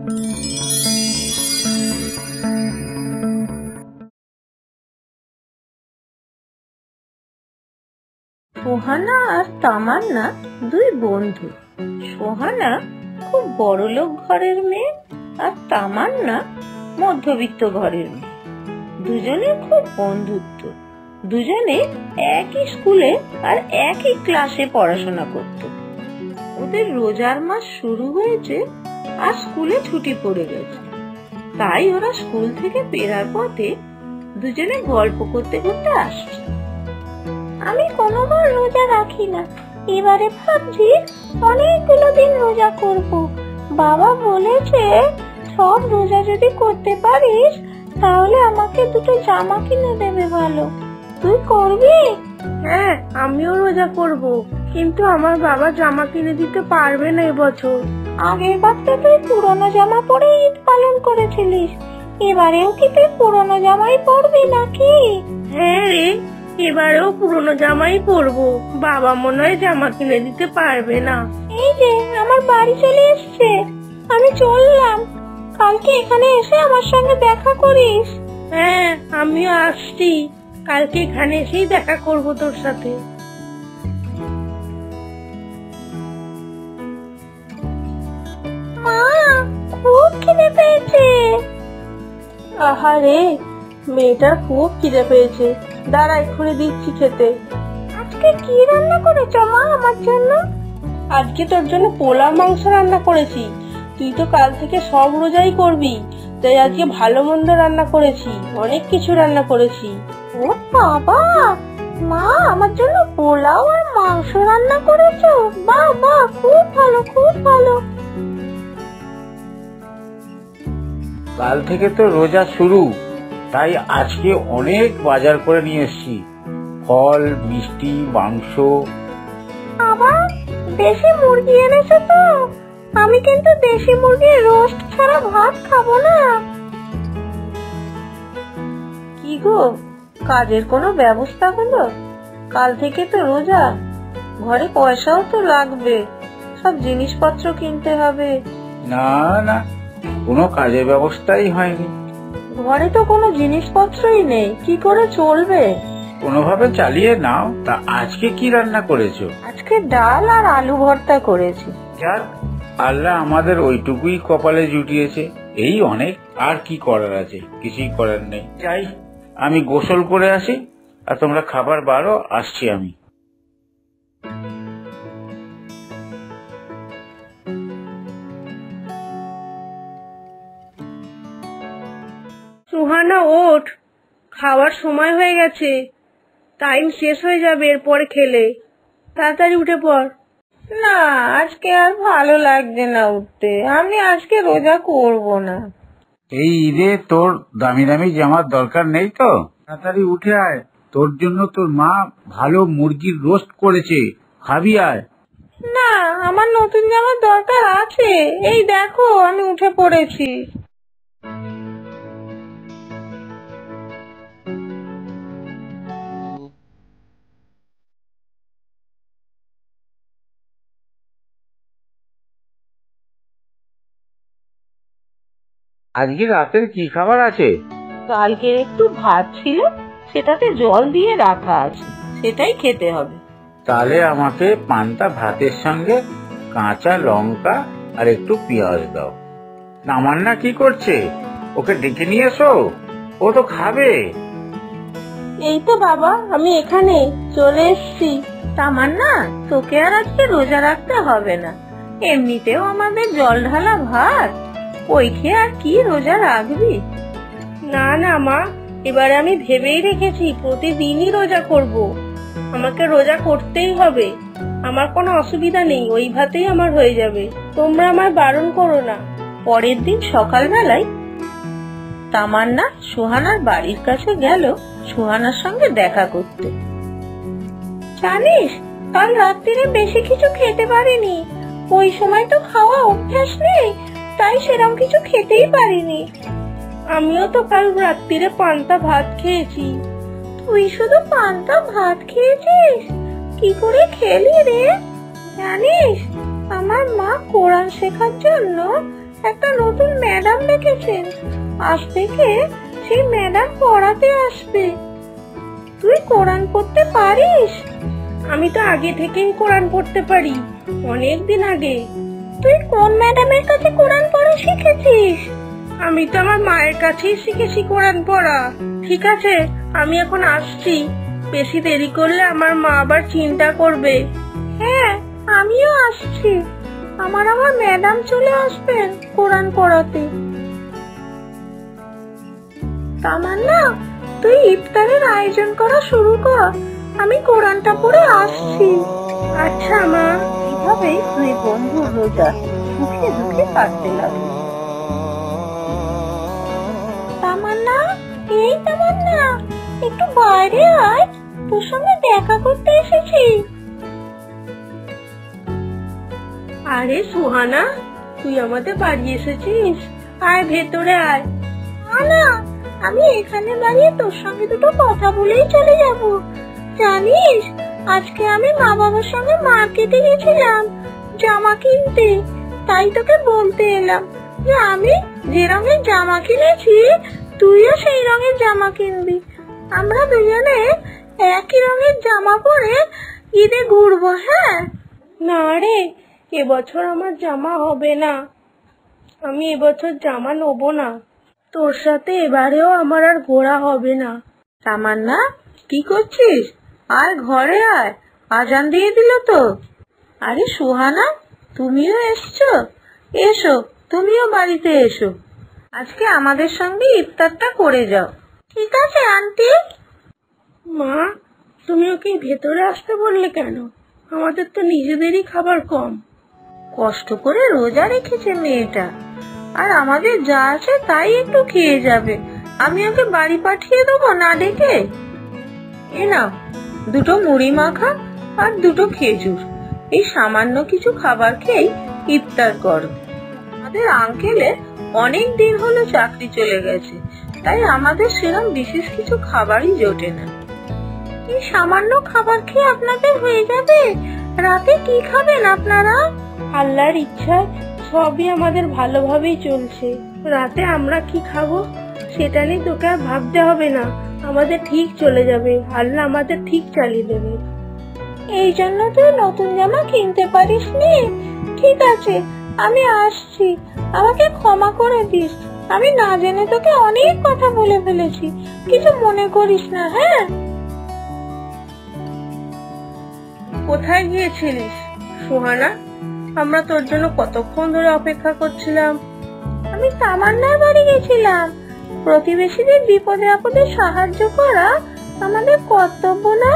সোহানা আর তামান্না দুই বন্ধু। সোহানা খুব বড়লোক ঘরের মেয়ে আর তামান্না মধ্যবিত্ত ঘরের মেয়ে। দুজনের খুব বন্ধুত্ব। দুজনে একই স্কুলে আর একই ক্লাসে পড়াশোনা করত। ওদের রোজার মাস শুরু হয়েছে আর স্কুলে ছুটি পড়ে গেছে, তাই ওরা স্কুল থেকে ফেরার পথে দুজনে গল্প করতে করতে আসছে। আমি কোনোবার রোজা রাখি না, এবারে ভাবছি অনেকগুলো দিন রোজা করব। বাবা বলেছে সব রোজা যদি করতে পারিস তাহলে আমাকে দুটো জামা কিনে দেবে ভালো। তুই করবি? হ্যাঁ, আমিও রোজা করব, কিন্তু আমার বাবা জামা কিনে দিতে পারবে না এবছর। আগের বার তো তুই পুরনো জামা পরে ঈদ পালন করেছিলিস, এবারেও কি তুই পুরনো জামাই পরবি নাকি? হ্যাঁ রে, এবারেও পুরনো জামাই পরবো। বাবা মনে হয় জামা কিনে দিতে পারবে না। এই যে আমার বাড়ি চলে এসছে, আমি চললাম। কালকে এখানে এসে আমার সঙ্গে দেখা করিস। হ্যাঁ, আমিও আসছি, কালকে এখানে এসেই দেখা করব তোর সাথে। মা, খুব খিদে পেয়েছে। আহারে, মেয়েটার খুব খিদে পেয়েছে, দাঁড়া এক্ষুনি দিচ্ছি খেতে। আজকে কি রান্না করেছো মা আমার জন্য? আজকে তোর জন্য পোলাও মাংস রান্না করেছি। তুই তো কাল থেকে সব রোজাই করবি, তাই আজকে ভালো মন্দ রান্না করেছি, অনেক কিছু রান্না করেছি। ও বাবা, মা আমার জন্য পোলাও আর মাংস রান্না করেছো? বাহ বাহ, খুব ভালো খুব ভালো। কাল থেকে তো রোজা শুরু, তাই আজকে অনেক বাজার করে নিয়ে এসেছি, ফল, মিষ্টি, মাংস। আবার দেশি মুরগি এনেছো তো? আমি কিন্তু দেশি মুরগির রোস্ট ছাড়া ভাত খাবো না। কি গো, কাজের কোনো ব্যবস্থা হলো? কাল থেকে তো রোজা, ঘরে পয়সাও তো লাগবে, সব জিনিসপত্র কিনতে হবে। না না, কোনো কাজের ব্যবস্থাই হয়নি। ঘরে তো কোনো জিনিসপত্রই নেই, কি করে চলবে? কোনোভাবে চালিয়ে নাও। তা আজকে কি রান্না করেছো? আজকে ডাল আর আলু ভর্তা করেছি। যাক, আল্লাহ আমাদের ওইটুকুই কপালে জুটিয়েছে, এই অনেক। আর কি করার আছে, কিছুই করার নেই। যাই, আমি গোসল করে আসি, আর তোমরা খাবার বাড়ো, আসছি আমি। সুহানা, ওঠ, খাওয়ার সময় হয়ে গেছে, টাইম শেষ হয়ে যাবে এরপরে খেলে। তাড়াতাড়ি উঠে পড়। না, আজকে আর ভালো লাগছে না উঠতে, আমি আজকে রোজা করব না। এই ঈদে তোর দামি দামি জামার দরকার নেই তো? তাড়াতাড়ি উঠে আয়, তোর জন্য তোর মা ভালো মুরগির রোস্ট করেছে, খাবি আয়। না, আমার নতুন জামার দরকার আছে, এই দেখো আমি উঠে পড়েছি। আজকে রাতের কি খাবার আছে? কালকের একটু ভাত ছিল, সেটাতে জল দিয়ে রাখা আছে, সেটাই খেতে হবে। তাহলে আমাকে পান্তা ভাতের সঙ্গে কাঁচা লঙ্কা আর একটু পেঁয়াজ দাও। তামান্না কি করছে? ওকে ডেকে নিয়ে এসো, ও তো খাবে। এই তো বাবা, আমি এখানে চলে এসেছি। তামান্না, তোকে আর আজকে রোজা রাখতে হবে না, এমনিতেও আমাদের জল ঢালা ভাত, ওই খেয়ে আর কি রোজা রাখবি? না না মা, এবারে আমি ভেবেই রেখেছি প্রতিদিনই রোজা করব। আমাকে রোজা করতেই হবে, আমার কোনো অসুবিধা নেই, ওই ভাতেই আমার হয়ে যাবে, তোমরা আমায় বারণ করো না। পরের দিন সকালবেলায় তামান্না সুহানার বাড়ির কাছে গেল সুহানার সঙ্গে দেখা করতে। জানিস, কাল রাত্রিরে বেশি কিছু খেতে পারিনি, ওই সময় তো খাওয়া অভ্যাস নেই, তাই সেরকম কিছু খেতেই পারিনি। আমিও তো কাল রাত্রিরে পান্তা ভাত খেয়েছি। তুই শুধু পান্তা ভাত খেয়েছিস? কি করে খেলি রে? জানিস, আমার মা কোরআন শেখার জন্য একটা নতুন ম্যাডাম ডেকেছেন। আজ থেকে সেই ম্যাডাম পড়াতে আসবে। তুই কোরআন পড়তে পারিস? আমি তো আগে থেকেই কোরআন পড়তে পারি, অনেক দিন আগে। তুই কোন ম্যাডামের কাছে কোরআন পড়া শিখেছিস? আমি তো আমার মায়ের কাছেই শিখেছি কোরআন পড়া। ঠিক আছে, আমি এখন আসছি। বেশি দেরি করলে আমার মা আবার চিন্তা করবে। হ্যাঁ, আমিও আসছি। আমার ম্যাডাম চলে আসবেন কোরআন পড়াতে। তামান্না, তুই ইফতারের আয়োজন করা শুরু কর, আমি কোরআনটা পড়ে আসছি। আচ্ছা মা। এভাবেই দুই বন্ধুর রোজা সুখে দুঃখে কাটতে লাগলো। তামান্না, এই তামান্না, একটু বাইরে আয়, তোর সঙ্গে দেখা করতে এসেছি। আরে সুহানা, তুই আমাদের বাড়ি এসেছিস? আয় ভেতরে আয়। না, আমি এখানে দাঁড়িয়ে তোর সঙ্গে দুটো কথা বলেই চলে যাব। জানিস, আজকে আমি মা বাবার সঙ্গে মার্কেটে গেছিলাম জামা কিনতে। তাই তোকে বলতে এলাম যে আমি যে রঙের জামা কিনেছি তুইও সেই রঙের জামা কিনবি। আমরা দুজনে একই রঙের জামা পরে ঈদে ঘুরবো। হ্যাঁ? না রে, এবছর আমার জামা হবে না। আমি এবছর জামা নেবো না। তোর সাথে এবারেও আমার আর ঘোরা হবে না। তামান্না, কি করছিস? আয় ঘরে আয়, আজান দিয়ে দিল তো। আরে সুহানা, তুমিও এসছো? এসো, তুমিও বাড়িতে এসো। আজকে আমাদের সঙ্গে ইফতারটা করে যাও। ঠিক আছে আন্টি। মা, তুমি ওকে ভেতরে আসতে বললে কেন? আমাদের তো নিজেদেরই খাবার কম। কষ্ট করে রোজা রেখেছে মেয়েটা, আর আমাদের যা আছে তাই একটু খেয়ে যাবে। আমি ওকে বাড়ি পাঠিয়ে দেবো না ডেকে? এ নাও, দুটো মুড়ি মাখা আর দুটো খেজুর। এই সামান্য কিছু খাবার খেয়ে ইফতার করো। আমাদের আঙ্কেলের অনেক দিন হলো চাকরি চলে গেছে, তাই আমাদের সেরকম বিশেষ কিছু খাবারই জোটে না। এই সামান্য খাবার খেয়ে আপনাদের হয়ে যাবে? রাতে কি খাবেন আপনারা? আল্লাহর ইচ্ছায় সবই আমাদের ভালোভাবেই চলছে। রাতে আমরা কি খাবো সেটা নিয়ে তোকে আর ভাবতে হবে না। আমাদের ঠিক চলে যাবে, আল্লাহ আমাদের ঠিক চালিয়ে দেবে। এই জন্য তুই নতুন জামা কিনতে পারিস নি? ঠিক আছে, আমি আসছি, আমাকে ক্ষমা করে দিস। আমি না জেনে তোকে অনেক কথা বলে ফেলেছি, কিছু মনে করিস না। হ্যাঁ? কোথায় গিয়েছিলিস সুহানা? আমরা তোর জন্য কতক্ষণ ধরে অপেক্ষা করছিলাম। আমি তামান্নার বাড়ি গেছিলাম। প্রতিবেশীদের বিপদে আপদে সাহায্য করা আমাদের কর্তব্য না?